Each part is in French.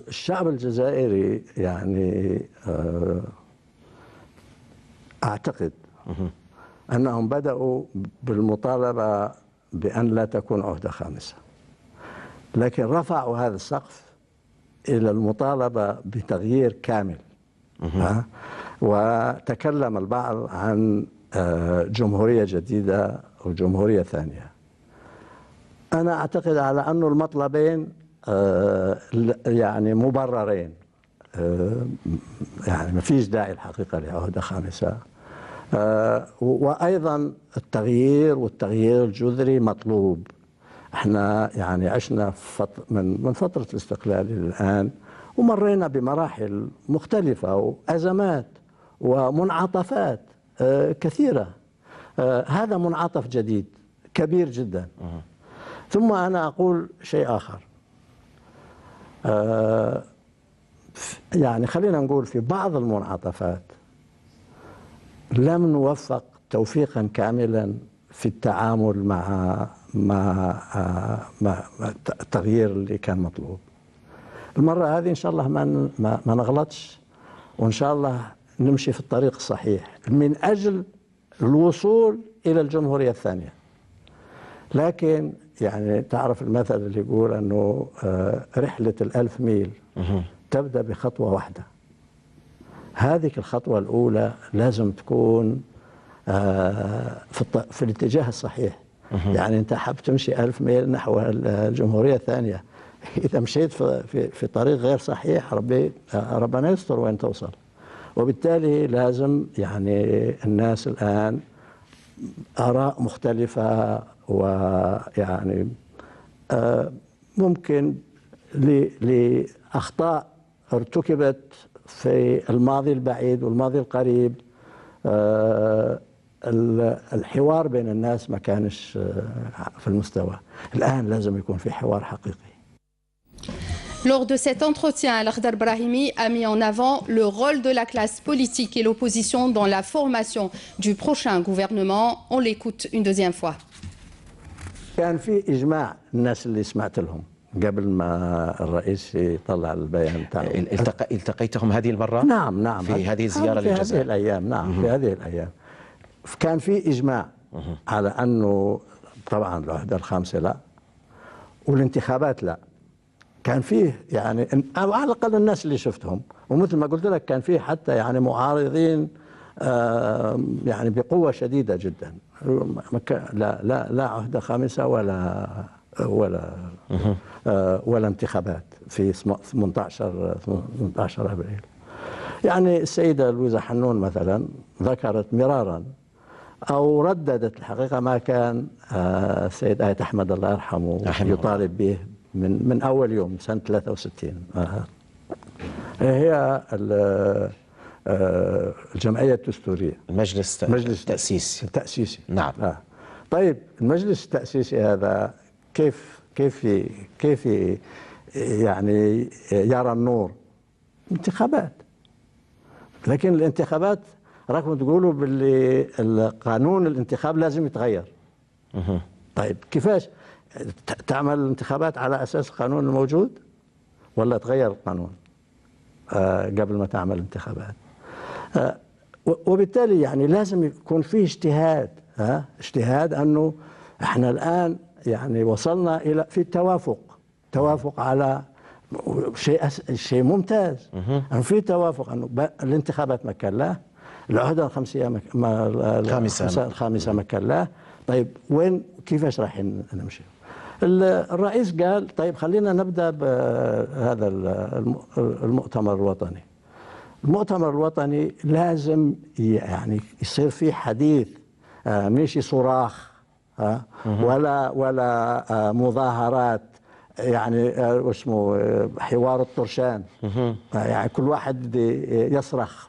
الشعب الجزائري يعني أعتقد أنهم بدأوا بالمطالبة بأن لا تكون عهدة خامسة، لكن رفعوا هذا السقف إلى المطالبة بتغيير كامل. وتكلم البعض عن جمهورية جديدة أو جمهورية ثانية. أنا أعتقد على أن المطلبين يعني مبررين، يعني ما فيش داعي الحقيقة لعهدة خامسة. وأيضا والتغيير الجذري مطلوب. احنا يعني عشنا من فترة الاستقلال إلى الآن، ومرينا بمراحل مختلفة وأزمات ومنعطفات كثيرة. هذا منعطف جديد كبير جدا. ثم أنا أقول شيء آخر، يعني خلينا نقول في بعض المنعطفات لم نوفق توفيقا كاملا في التعامل مع التغيير اللي كان مطلوب. المرة هذه إن شاء الله ما نغلطش، وإن شاء الله نمشي في الطريق الصحيح من أجل الوصول إلى الجمهورية الثانية. لكن يعني تعرف المثل اللي يقول أنه رحلة ال1000 ميل تبدأ بخطوة واحدة. هذه الخطوة الأولى لازم تكون في الاتجاه الصحيح. يعني أنت حاب تمشي 1000 ميل نحو الجمهورية الثانية، إذا مشيت في طريق غير صحيح ربنا يستر وين توصل. وبالتالي لازم يعني الناس الآن آراء مختلفة، ويعني ممكن لأخطاء ارتكبت في الماضي البعيد والماضي القريب. الحوار بين الناس ما كانش في المستوى. الآن لازم يكون في حوار حقيقي. Lors de cet entretien, El-Akhdar Brahimi a mis en avant le rôle de la classe politique et l'opposition dans la formation du prochain gouvernement. On l'écoute une deuxième fois. كان في إجماع الناس اللي سمعت لهم قبل ما الرئيس يطلع البيان تاعه. التقيتهم هذه المرة؟ نعم في هذه الزيارة للجزائر. في هذه الأيام. نعم في هذه الأيام كان في إجماع على أنه طبعا العهدة الخامسة لا، والانتخابات لا. كان فيه يعني أو على الأقل الناس اللي شفتهم، ومثل ما قلت لك كان فيه حتى يعني معارضين يعني بقوة شديدة جدا. لا عهدة خامسة ولا انتخابات في 18 أبريل. يعني السيدة لويزا حنون مثلا ذكرت مرارا أو رددت الحقيقة ما كان السيد آية أحمد الله يرحمه يطالب به من أول يوم سنة 63. هي الجمعية الدستورية، المجلس التأسيسي. نعم. طيب المجلس التأسيسي هذا كيف يعني يرى النور؟ انتخابات. لكن الانتخابات راكم تقولوا باللي القانون الانتخاب لازم يتغير. طيب كيفاش تعمل الانتخابات على أساس القانون الموجود ولا تغير القانون قبل ما تعمل انتخابات؟ وبالتالي يعني لازم يكون فيه اجتهاد أنه احنا الآن يعني وصلنا إلى في توافق على شيء ممتاز. يعني في توافق أنه الانتخابات مكان له، العهدة الخامسة مكان له. طيب وين كيفاش راح نمشي؟ الرئيس قال طيب خلينا نبدأ بهذا المؤتمر الوطني. المؤتمر الوطني لازم يعني يصير فيه حديث، مش صراخ ولا مظاهرات، يعني اسمه حوار الطرشان. يعني كل واحد يصرخ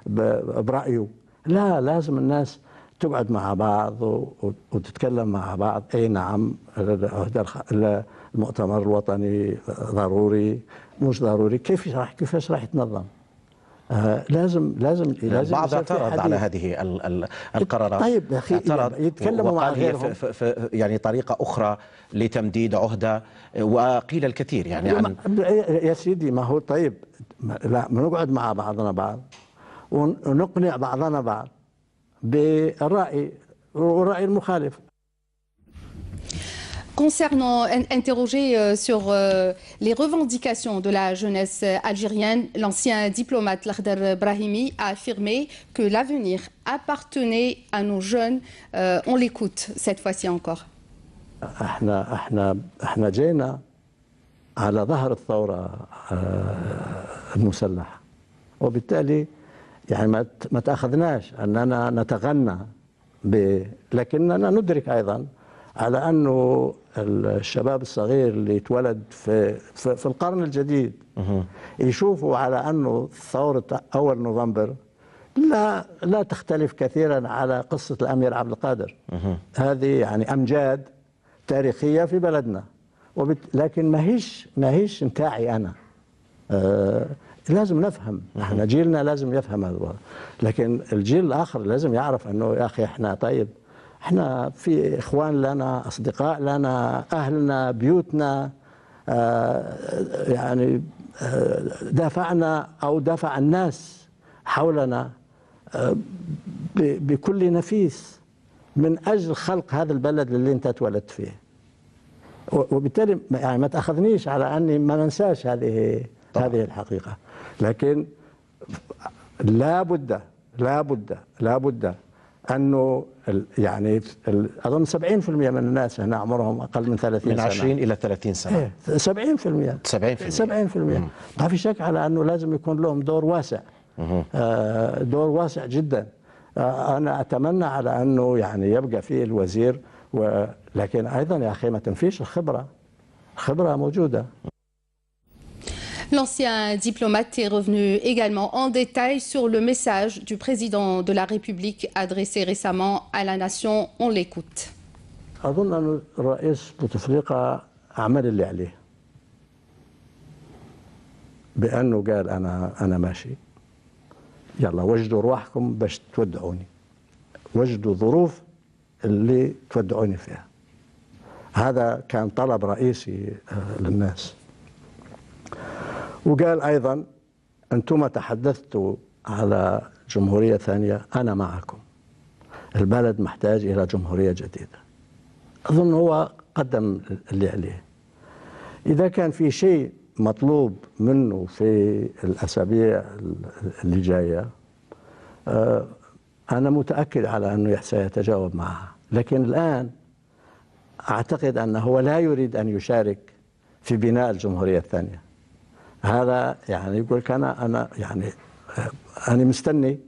برأيه. لا، لازم الناس تقعد مع بعض وتتكلم مع بعض. اي نعم المؤتمر الوطني ضروري، مش ضروري، كيفاش راح يتنظم؟ لازم البعض اعترض على هذه القرارات. طيب يا أخي يتكلموا مع غيرهم يعني طريقة أخرى لتمديد عهدة، وقيل الكثير يعني عن يا سيدي ما هو طيب لا نقعد مع بعضنا بعض ونقنع بعضنا بعض بالرأي والرأي المخالف. Concernant, interrogé sur les revendications de la jeunesse algérienne, l'ancien diplomate Lakhdar Brahimi a affirmé que l'avenir appartenait à nos jeunes. On l'écoute cette fois-ci encore. احنا جينا على ظهر الثورة المسلحة، وبالتالي يعني ما تأخذناش أننا نتغنى لكننا ندرك أيضا على أنه الشباب الصغير اللي يتولد في القرن الجديد يشوفوا على أنه ثورة أول نوفمبر لا تختلف كثيرا على قصة الأمير عبد القادر. هذه يعني أمجاد تاريخية في بلدنا، لكن ما هيش نتاعي أنا. لازم نفهم، احنا جيلنا لازم يفهم هذا الوضع، لكن الجيل الآخر لازم يعرف أنه يا أخي احنا طيب، احنا في إخوان لنا، أصدقاء لنا، أهلنا، بيوتنا، يعني دافعنا أو دافع الناس حولنا بكل نفيس من أجل خلق هذا البلد اللي أنت اتولدت فيه. وبالتالي يعني ما تأخذنيش على أني ما ننساش هذه الحقيقة، لكن لا بد أنه يعني أظن 70% من الناس هنا عمرهم أقل من 30 سنة، من 20 إلى 30 سنة. 70% ما في شك على أنه لازم يكون لهم دور واسع، دور واسع جدا. أنا أتمنى على أنه يعني يبقى فيه الوزير، لكن أيضا يا أخي ما تنفيش الخبرة موجودة. L'ancien diplomate est revenu également en détail sur le message du président de la République adressé récemment à la nation. On l'écoute. أظن أن الرئيس بوتفليقة عمل اللي عليه بأنه قال أنا ماشي، يلا وجدوا رواحكم باش تودعوني، وجدوا ظروف اللي تودعوني فيها. هذا كان طلب رئيسي للناس. وقال أيضا أنتم تحدثتوا على جمهورية ثانية، أنا معكم، البلد محتاج إلى جمهورية جديدة. أظن هو قدم اللي عليه. إذا كان في شيء مطلوب منه في الأسابيع اللي جاية، أنا متأكد على أنه سيتجاوب معها، لكن الآن أعتقد أنه هو لا يريد أن يشارك في بناء الجمهورية الثانية. هذا يعني يقول لك أنا يعني أنا مستني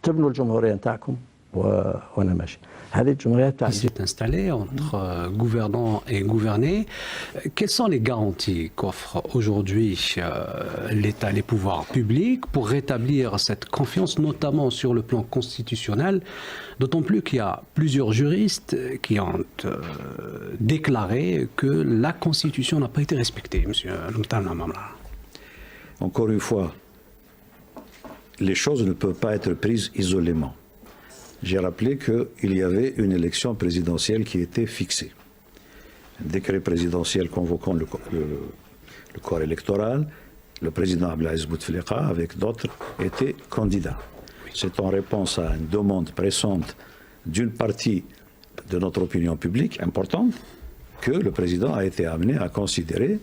تبنوا الجمهورية نتاعكم وأنا ماشي. هذه الجمهورية تاعتي. s'est installé entre gouvernants et gouvernés. Quelles sont les garanties qu'offre aujourd'hui l'État, les pouvoirs publics pour rétablir cette confiance, notamment sur le plan constitutionnel, d'autant plus qu'il y a plusieurs juristes qui ont déclaré que la Constitution n'a pas été respectée, Monsieur Lamtana Mamla. Encore une fois, les choses ne peuvent pas être prises isolément. J'ai rappelé qu'il y avait une élection présidentielle qui était fixée. Un décret présidentiel convoquant le corps électoral, le président Abdelaziz Bouteflika avec d'autres étaient candidats. C'est en réponse à une demande pressante d'une partie de notre opinion publique importante que le président a été amené à considérer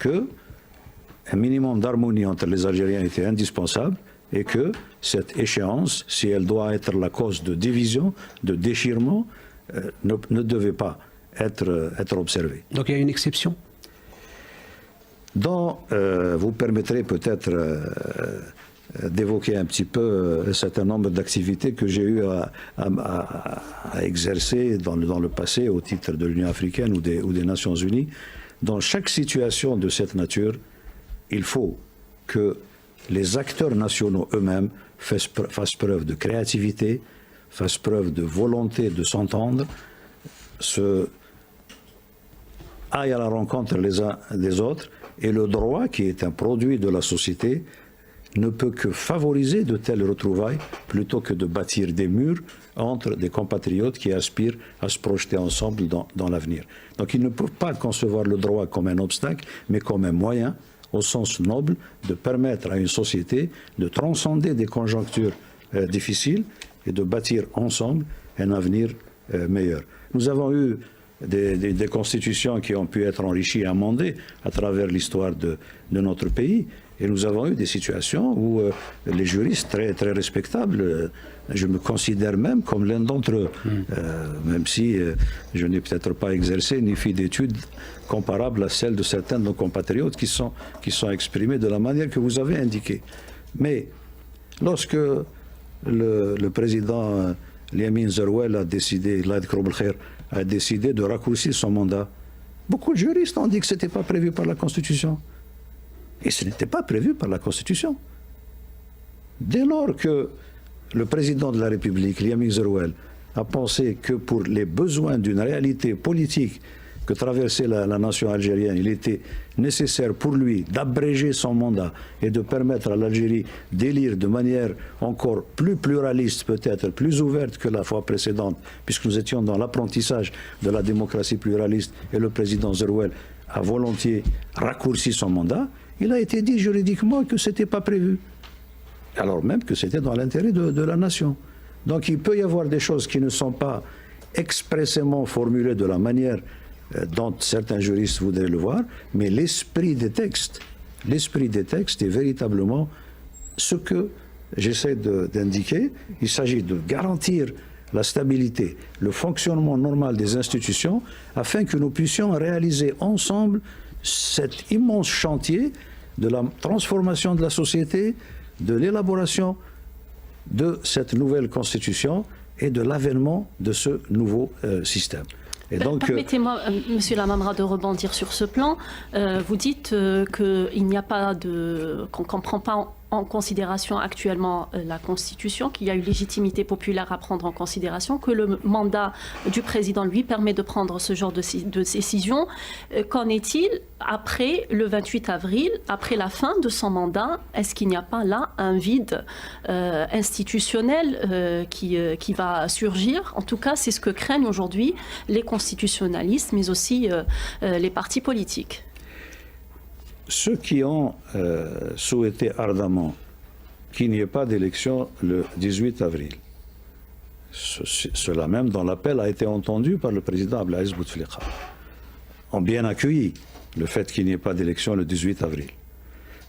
qu'un minimum d'harmonie entre les Algériens était indispensable et que cette échéance, si elle doit être la cause de division, de déchirement, ne devait pas être observée. Donc il y a une exception? Vous permettrez peut-être d'évoquer un petit peu un certain nombre d'activités que j'ai eu à exercer dans le passé au titre de l'Union africaine ou des Nations Unies. Dans chaque situation de cette nature, il faut que les acteurs nationaux eux-mêmes fassent preuve de créativité, fassent preuve de volonté de s'entendre, aillent à la rencontre les uns des autres, et le droit, qui est un produit de la société, ne peut que favoriser de telles retrouvailles plutôt que de bâtir des murs entre des compatriotes qui aspirent à se projeter ensemble dans l'avenir. Donc ils ne peuvent pas concevoir le droit comme un obstacle, mais comme un moyen, au sens noble, de permettre à une société de transcender des conjonctures difficiles et de bâtir ensemble un avenir meilleur. Nous avons eu des constitutions qui ont pu être enrichies et amendées à travers l'histoire de notre pays. Et nous avons eu des situations où les juristes très, très respectables, je me considère même comme l'un d'entre eux, même si je n'ai peut-être pas exercé ni fait d'études comparables à celles de certains de nos compatriotes qui sont exprimés de la manière que vous avez indiquée. Mais lorsque le président Liamin Zerouel a décidé de raccourcir son mandat, beaucoup de juristes ont dit que ce n'était pas prévu par la Constitution. Et ce n'était pas prévu par la Constitution. Dès lors que le président de la République, Liamin Zerouel, a pensé que pour les besoins d'une réalité politique que traversait la nation algérienne, il était nécessaire pour lui d'abréger son mandat et de permettre à l'Algérie d'élire de manière encore plus pluraliste, peut-être plus ouverte que la fois précédente, puisque nous étions dans l'apprentissage de la démocratie pluraliste et le président Zerouel a volontiers raccourci son mandat, il a été dit juridiquement que ce n'était pas prévu, alors même que c'était dans l'intérêt de la nation. Donc il peut y avoir des choses qui ne sont pas expressément formulées de la manière dont certains juristes voudraient le voir, mais l'esprit des textes est véritablement ce que j'essaie d'indiquer. Il s'agit de garantir la stabilité, le fonctionnement normal des institutions, afin que nous puissions réaliser ensemble cet immense chantier de la transformation de la société, de l'élaboration de cette nouvelle constitution et de l'avènement de ce nouveau système. Permettez-moi, Monsieur Lamamra, de rebondir sur ce plan. Vous dites qu'il n'y a pas qu'on ne prend pas en considération actuellement la Constitution, qu'il y a une légitimité populaire à prendre en considération, que le mandat du président lui permet de prendre ce genre de décision. Qu'en est-il après le 28 avril, après la fin de son mandat? Est-ce qu'il n'y a pas là un vide institutionnel qui va surgir? En tout cas, c'est ce que craignent aujourd'hui les constitutionnalistes, mais aussi les partis politiques. Ceux qui ont souhaité ardemment qu'il n'y ait pas d'élection le 18 avril, cela même dont l'appel a été entendu par le président Abdelaziz Bouteflika, ont bien accueilli le fait qu'il n'y ait pas d'élection le 18 avril.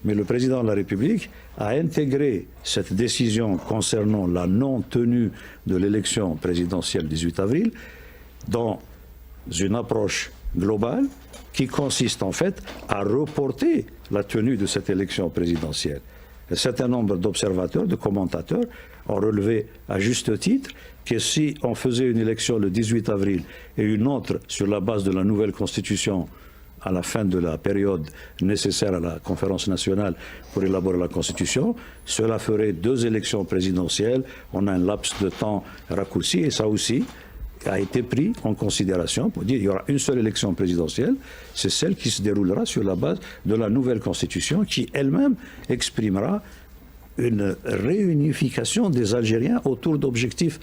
Mais le président de la République a intégré cette décision concernant la non-tenue de l'élection présidentielle du 18 avril dans une approche globale qui consiste en fait à reporter la tenue de cette élection présidentielle. Un certain nombre d'observateurs, de commentateurs ont relevé à juste titre que si on faisait une élection le 18 avril et une autre sur la base de la nouvelle constitution à la fin de la période nécessaire à la conférence nationale pour élaborer la constitution, cela ferait 2 élections présidentielles. On a un laps de temps raccourci et ça aussi a été pris en considération pour dire qu'il y aura une seule élection présidentielle, c'est celle qui se déroulera sur la base de la nouvelle constitution qui elle-même exprimera une réunification des Algériens autour d'objectifs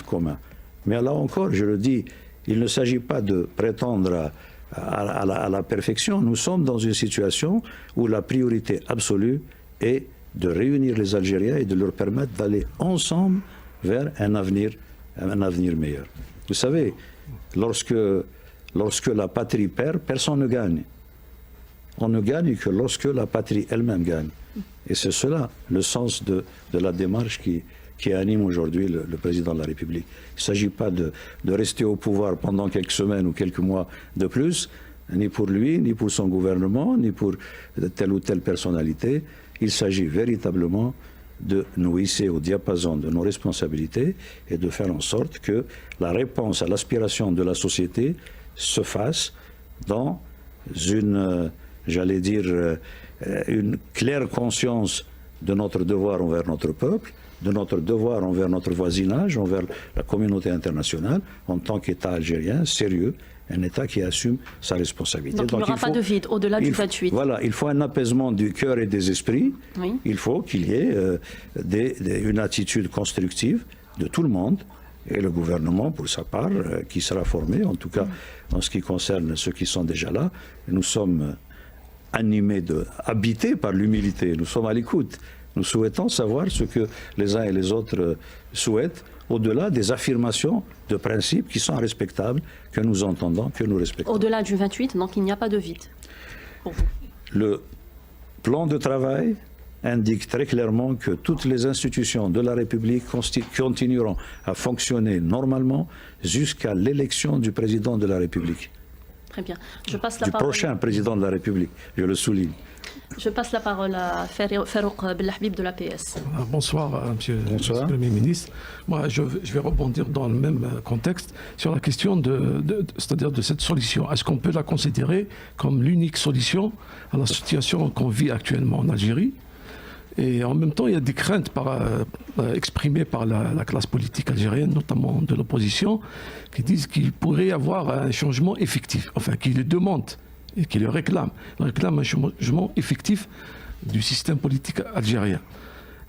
communs. Mais là encore, je le dis, il ne s'agit pas de prétendre à la perfection. Nous sommes dans une situation où la priorité absolue est de réunir les Algériens et de leur permettre d'aller ensemble vers un avenir meilleur. Vous savez, lorsque la patrie perd, personne ne gagne. On ne gagne que lorsque la patrie elle-même gagne. Et c'est cela le sens de la démarche qui anime aujourd'hui le président de la République. Il ne s'agit pas de rester au pouvoir pendant quelques semaines ou quelques mois de plus, ni pour lui, ni pour son gouvernement, ni pour telle ou telle personnalité. Il s'agit véritablement de nous hisser au diapason de nos responsabilités et de faire en sorte que la réponse à l'aspiration de la société se fasse dans une, j'allais dire, une claire conscience de notre devoir envers notre peuple, de notre devoir envers notre voisinage, envers la communauté internationale, en tant qu'État algérien sérieux, un État qui assume sa responsabilité. Donc il n'y aura pas de vide au-delà du 28. Voilà, il faut un apaisement du cœur et des esprits. Oui. Il faut qu'il y ait une attitude constructive de tout le monde. Et le gouvernement, pour sa part, qui sera formé, en tout cas en ce qui concerne ceux qui sont déjà là, nous sommes animés, habités par l'humilité, nous sommes à l'écoute. Nous souhaitons savoir ce que les uns et les autres souhaitent, au-delà des affirmations de principes qui sont respectables, que nous entendons, que nous respectons. Au-delà du 28, donc il n'y a pas de vide pour vous. Le plan de travail indique très clairement que toutes les institutions de la République continueront à fonctionner normalement jusqu'à l'élection du président de la République. Très bien. Je passe la Du parole. prochain président de la République, je le souligne. Je passe la parole à Farouk Belhabib de l'APS. Bonsoir, Monsieur Bonsoir. le Premier ministre. Moi, je vais rebondir dans le même contexte sur la question c'est-à-dire de cette solution. Est-ce qu'on peut la considérer comme l'unique solution à la situation qu'on vit actuellement en Algérie? Et en même temps, il y a des craintes exprimées par la classe politique algérienne, notamment de l'opposition, qui disent qu'il pourrait y avoir un changement effectif, enfin, qui le demandent et qui le réclament. Ils réclament un changement effectif du système politique algérien.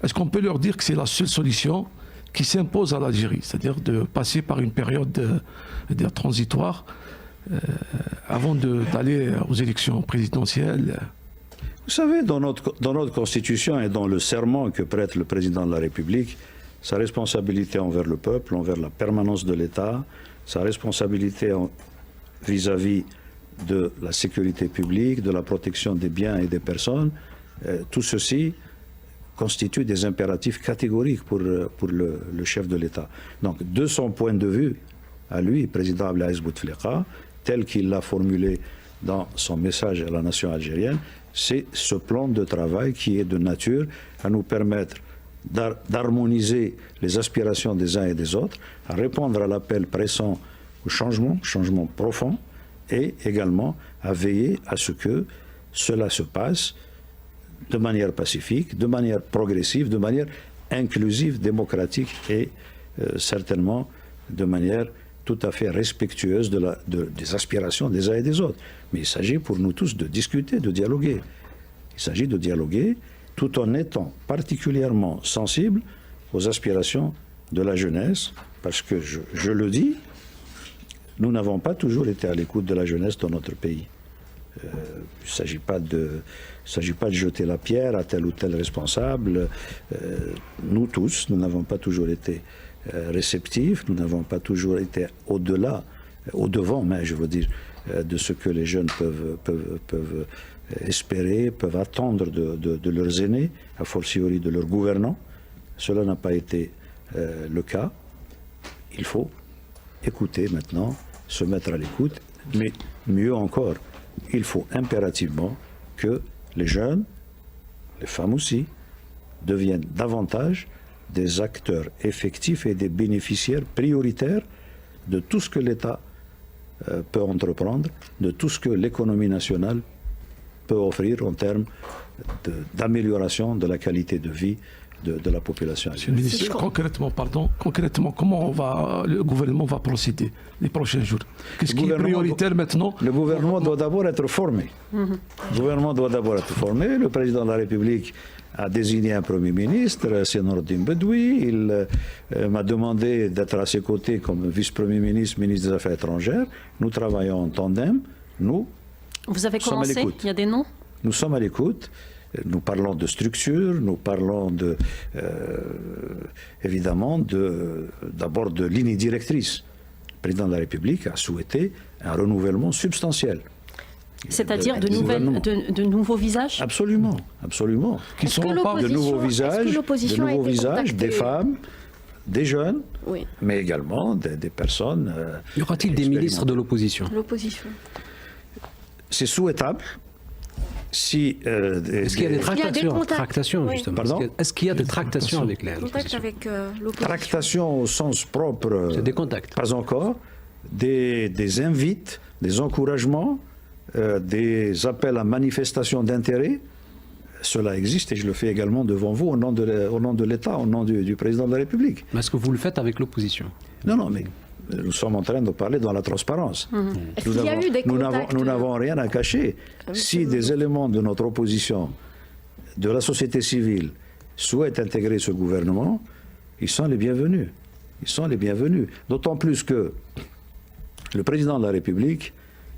Est-ce qu'on peut leur dire que c'est la seule solution qui s'impose à l'Algérie, c'est-à-dire de passer par une période transitoire avant d'aller aux élections présidentielles? Vous savez, dans notre Constitution et dans le serment que prête le président de la République, sa responsabilité envers le peuple, envers la permanence de l'État, sa responsabilité vis-à-vis de la sécurité publique, de la protection des biens et des personnes, tout ceci constitue des impératifs catégoriques pour le chef de l'État. Donc, de son point de vue, à lui, président Abdelaziz Bouteflika, tel qu'il l'a formulé dans son message à la nation algérienne, c'est ce plan de travail qui est de nature à nous permettre d'harmoniser les aspirations des uns et des autres, à répondre à l'appel pressant au changement profond, et également à veiller à ce que cela se passe de manière pacifique, de manière progressive, de manière inclusive, démocratique et certainement de manière tout à fait respectueuse des aspirations des uns et des autres. Mais il s'agit pour nous tous de discuter, de dialoguer. Il s'agit de dialoguer tout en étant particulièrement sensible aux aspirations de la jeunesse, parce que je le dis, nous n'avons pas toujours été à l'écoute de la jeunesse dans notre pays. Il ne s'agit pas de jeter la pierre à tel ou tel responsable. Nous tous, nous n'avons pas toujours été réceptifs, nous n'avons pas toujours été au-devant, mais je veux dire, de ce que les jeunes peuvent espérer, peuvent attendre de leurs aînés, a fortiori de leurs gouvernants. Cela n'a pas été le cas. Il faut écouter maintenant, se mettre à l'écoute, mais mieux encore, il faut impérativement que les jeunes, les femmes aussi, deviennent davantage des acteurs effectifs et des bénéficiaires prioritaires de tout ce que l'État peut entreprendre, de tout ce que l'économie nationale peut offrir en termes d'amélioration de la qualité de vie de la population. Monsieur le ministre, concrètement, comment le gouvernement va procéder les prochains jours? Qu'est-ce qui est prioritaire maintenant? Le gouvernement doit d'abord être formé. Le gouvernement doit d'abord être formé. Le président de la République a désigné un Premier ministre, c'est Nordine Bedoui. Il m'a demandé d'être à ses côtés comme vice-premier ministre, ministre des Affaires étrangères. Nous travaillons en tandem. Vous avez commencé? Il y a des noms? Nous sommes à l'écoute. Nous parlons de structure, nous parlons évidemment d'abord de lignes directrices. Le président de la République a souhaité un renouvellement substantiel. C'est-à-dire de nouveaux visages? Absolument, absolument. De nouveaux visages, des femmes, des jeunes, oui, mais également des personnes. Y aura-t-il des ministres de l'opposition? C'est souhaitable. Est-ce qu'il y a des tractations justement? Pardon? Est-ce qu'il y a des tractations avec l'opposition? Avec l'opposition. Tractations au sens propre. C'est des contacts. Pas encore. Des invites, des encouragements, des appels à manifestation d'intérêt. cela existe et je le fais également devant vous au nom de l'État, au nom du président de la République. Mais est-ce que vous le faites avec l'opposition? Non, mais nous sommes en train de parler dans la transparence. Est-ce qu'il y a eu des contacts? Nous n'avons rien à cacher. Si des éléments de notre opposition, de la société civile, souhaitent intégrer ce gouvernement, ils sont les bienvenus. Ils sont les bienvenus. D'autant plus que le président de la République,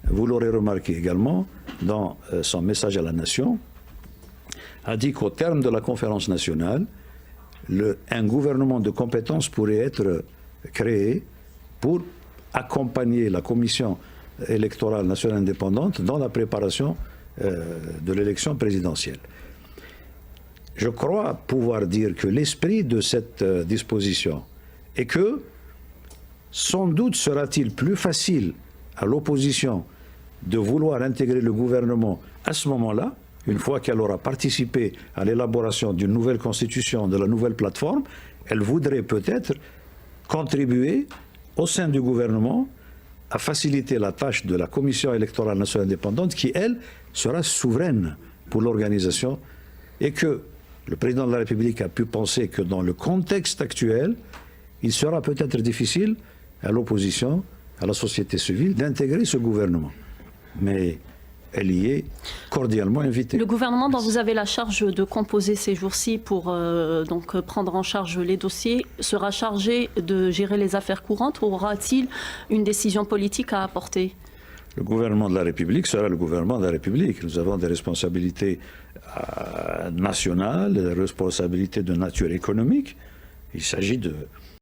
vous l'aurez remarqué également, dans son message à la nation, a dit qu'au terme de la conférence nationale, un gouvernement de compétences pourrait être créé pour accompagner la Commission électorale nationale indépendante dans la préparation de l'élection présidentielle. Je crois pouvoir dire que l'esprit de cette disposition est que sans doute sera-t-il plus facile à l'opposition de vouloir intégrer le gouvernement à ce moment-là, une fois qu'elle aura participé à l'élaboration d'une nouvelle constitution, de la nouvelle plateforme, elle voudrait peut-être contribuer au sein du gouvernement à faciliter la tâche de la Commission électorale nationale indépendante qui, elle, sera souveraine pour l'organisation et que le président de la République a pu penser que dans le contexte actuel, il sera peut-être difficile à l'opposition, à la société civile, d'intégrer ce gouvernement. Mais elle y est cordialement invitée. Le gouvernement dont vous avez la charge de composer ces jours-ci pour donc prendre en charge les dossiers sera chargé de gérer les affaires courantes ou aura-t-il une décision politique à apporter? Le gouvernement de la République sera le gouvernement de la République. Nous avons des responsabilités nationales, des responsabilités de nature économique. Il s'agit de